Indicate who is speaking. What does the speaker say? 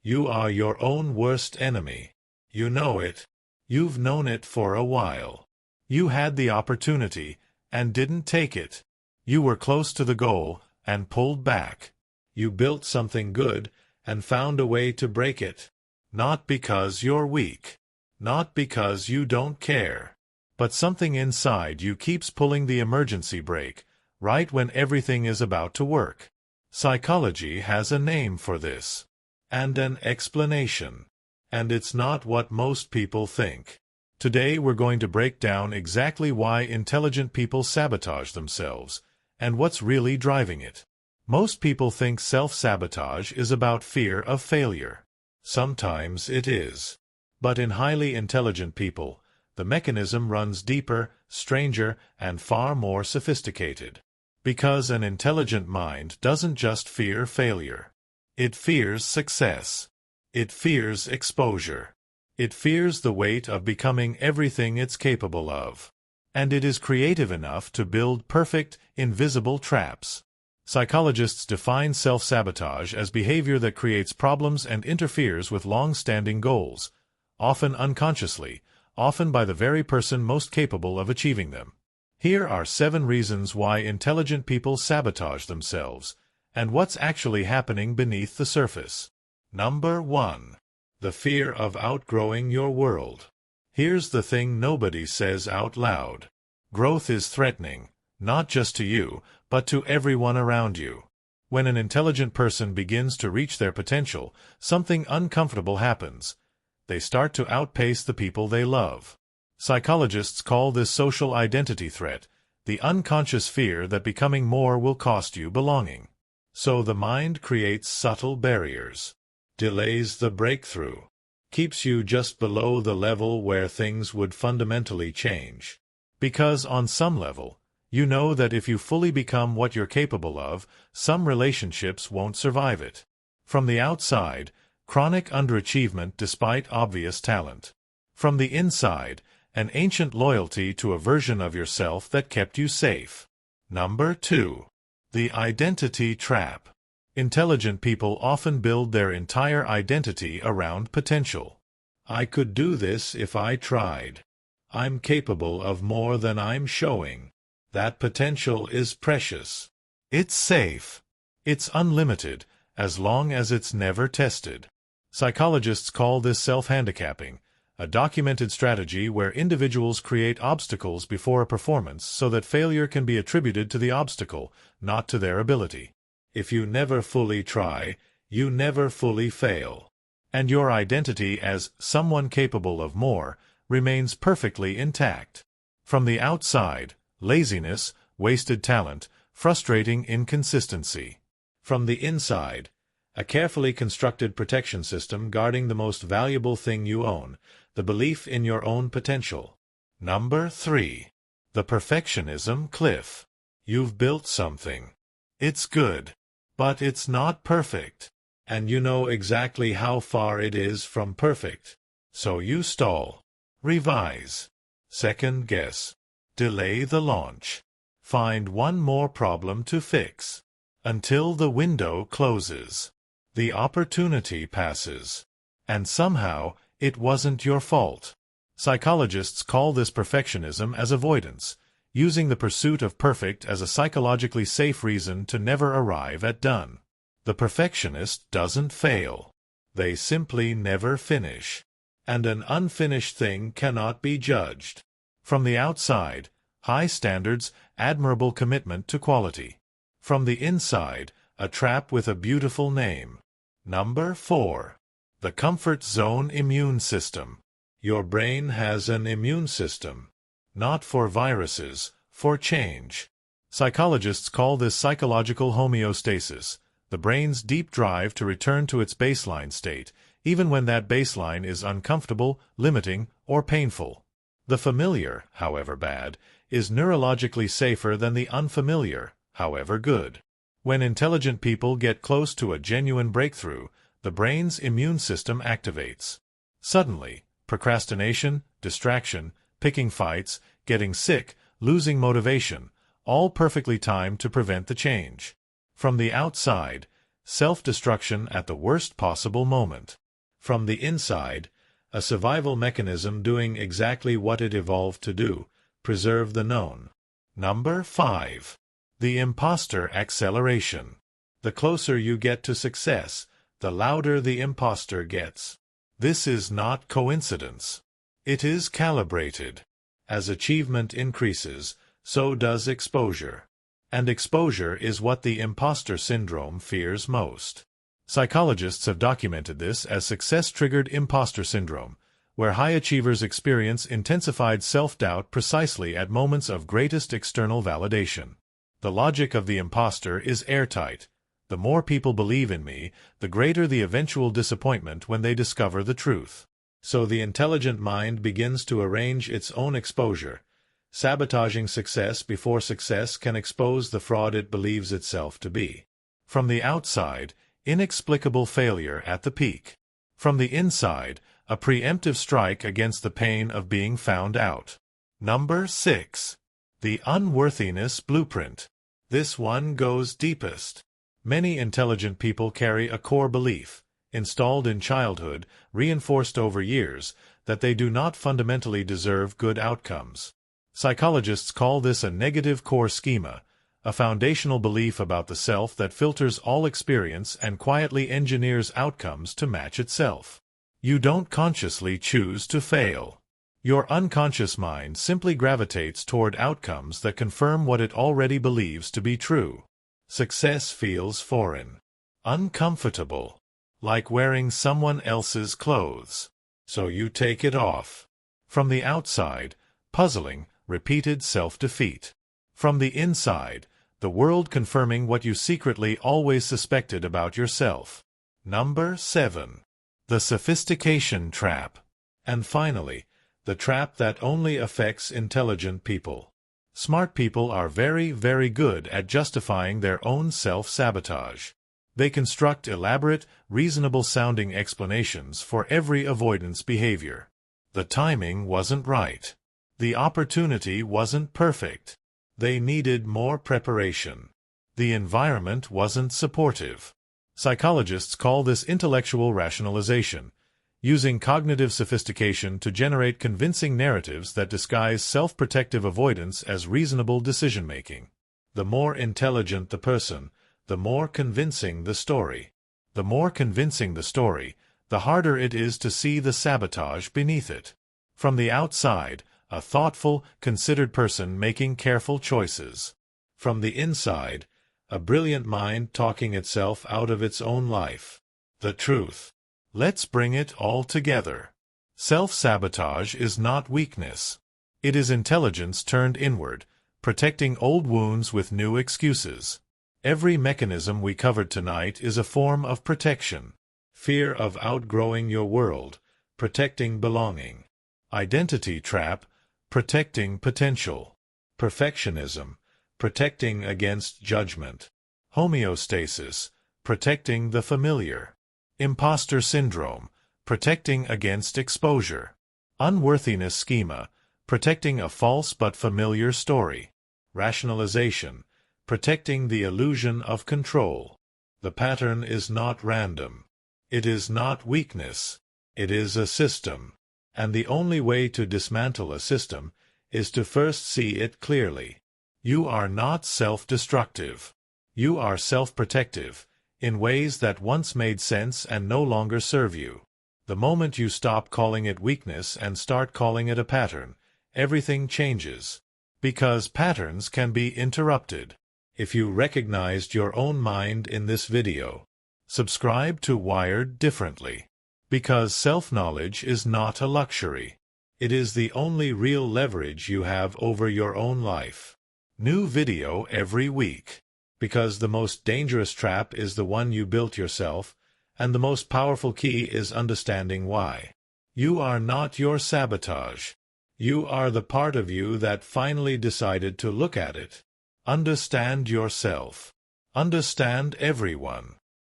Speaker 1: You are your own worst enemy. You know it. You've known it for a while. You had the opportunity, and didn't take it. You were close to the goal, and pulled back. You built something good, and found a way to break it. Not because you're weak. Not because you don't care. But something inside you keeps pulling the emergency brake, right when everything is about to work. Psychology has a name for this. And an explanation. And it's not what most people think. Today we're going to break down exactly why intelligent people sabotage themselves, and what's really driving it. Most people think self-sabotage is about fear of failure. Sometimes it is. But in highly intelligent people, the mechanism runs deeper, stranger, and far more sophisticated. Because an intelligent mind doesn't just fear failure. It fears success. It fears exposure. It fears the weight of becoming everything it's capable of. And it is creative enough to build perfect, invisible traps. Psychologists define self-sabotage as behavior that creates problems and interferes with long-standing goals, often unconsciously, often by the very person most capable of achieving them. Here are 7 reasons why intelligent people sabotage themselves, and what's actually happening beneath the surface. Number 1. The fear of outgrowing your world. Here's the thing nobody says out loud. Growth is threatening, not just to you, but to everyone around you. When an intelligent person begins to reach their potential, something uncomfortable happens. They start to outpace the people they love. Psychologists call this social identity threat, the unconscious fear that becoming more will cost you belonging. So the mind creates subtle barriers. Delays the breakthrough. Keeps you just below the level where things would fundamentally change. Because on some level, you know that if you fully become what you're capable of, some relationships won't survive it. From the outside, chronic underachievement despite obvious talent. From the inside, an ancient loyalty to a version of yourself that kept you safe. Number 2. The identity trap. Intelligent people often build their entire identity around potential. I could do this if I tried. I'm capable of more than I'm showing. That potential is precious. It's safe. It's unlimited, as long as it's never tested. Psychologists call this self-handicapping, a documented strategy where individuals create obstacles before a performance so that failure can be attributed to the obstacle, not to their ability. If you never fully try, you never fully fail. And your identity as someone capable of more remains perfectly intact. From the outside, laziness, wasted talent, frustrating inconsistency. From the inside, a carefully constructed protection system guarding the most valuable thing you own, the belief in your own potential. Number 3. The perfectionism cliff. You've built something. It's good. But it's not perfect. And you know exactly how far it is from perfect. So you stall. Revise. Second guess. Delay the launch. Find one more problem to fix. Until the window closes. The opportunity passes. And somehow, it wasn't your fault. Psychologists call this perfectionism as avoidance, using the pursuit of perfect as a psychologically safe reason to never arrive at done. The perfectionist doesn't fail. They simply never finish. And an unfinished thing cannot be judged. From the outside, high standards, admirable commitment to quality. From the inside, a trap with a beautiful name. Number 4. The comfort zone immune system. Your brain has an immune system. Not for viruses, for change. Psychologists call this psychological homeostasis, the brain's deep drive to return to its baseline state, even when that baseline is uncomfortable, limiting, or painful. The familiar, however bad, is neurologically safer than the unfamiliar, however good. When intelligent people get close to a genuine breakthrough, the brain's immune system activates. Suddenly, procrastination, distraction, picking fights, getting sick, losing motivation, all perfectly timed to prevent the change. From the outside, self-destruction at the worst possible moment. From the inside, a survival mechanism doing exactly what it evolved to do, preserve the known. Number 5. The impostor acceleration. The closer you get to success, the louder the impostor gets. This is not coincidence. It is calibrated. As achievement increases, so does exposure. And exposure is what the impostor syndrome fears most. Psychologists have documented this as success-triggered impostor syndrome, where high achievers experience intensified self-doubt precisely at moments of greatest external validation. The logic of the impostor is airtight. The more people believe in me, the greater the eventual disappointment when they discover the truth. So the intelligent mind begins to arrange its own exposure, sabotaging success before success can expose the fraud it believes itself to be. From the outside, inexplicable failure at the peak. From the inside, a preemptive strike against the pain of being found out. Number 6. The unworthiness blueprint. This one goes deepest. Many intelligent people carry a core belief, installed in childhood, reinforced over years, that they do not fundamentally deserve good outcomes. Psychologists call this a negative core schema, a foundational belief about the self that filters all experience and quietly engineers outcomes to match itself. You don't consciously choose to fail. Your unconscious mind simply gravitates toward outcomes that confirm what it already believes to be true. Success feels foreign, uncomfortable, like wearing someone else's clothes. So you take it off. From the outside, puzzling, repeated self-defeat. From the inside, the world confirming what you secretly always suspected about yourself. Number 7. The sophistication trap. And finally, the trap that only affects intelligent people. Smart people are very, very good at justifying their own self-sabotage. They construct elaborate, reasonable-sounding explanations for every avoidance behavior. The timing wasn't right. The opportunity wasn't perfect. They needed more preparation. The environment wasn't supportive. Psychologists call this intellectual rationalization, using cognitive sophistication to generate convincing narratives that disguise self-protective avoidance as reasonable decision-making. The more intelligent the person, the more convincing the story. The more convincing the story, the harder it is to see the sabotage beneath it. From the outside, a thoughtful, considered person making careful choices. From the inside, a brilliant mind talking itself out of its own life. The truth. Let's bring it all together. Self-sabotage is not weakness. It is intelligence turned inward, protecting old wounds with new excuses. Every mechanism we covered tonight is a form of protection. Fear of outgrowing your world, protecting belonging. Identity trap, protecting potential. Perfectionism, protecting against judgment. Homeostasis, protecting the familiar. Impostor syndrome, protecting against exposure. Unworthiness schema, protecting a false but familiar story. Rationalization, protecting the illusion of control. The pattern is not random. It is not weakness. It is a system. And the only way to dismantle a system is to first see it clearly. You are not self-destructive. You are self-protective, in ways that once made sense and no longer serve you. The moment you stop calling it weakness and start calling it a pattern, everything changes. Because patterns can be interrupted. If you recognized your own mind in this video, subscribe to Wired Differently. Because self-knowledge is not a luxury. It is the only real leverage you have over your own life. New video every week. Because the most dangerous trap is the one you built yourself, and the most powerful key is understanding why. You are not your sabotage. You are the part of you that finally decided to look at it. Understand yourself. Understand everyone.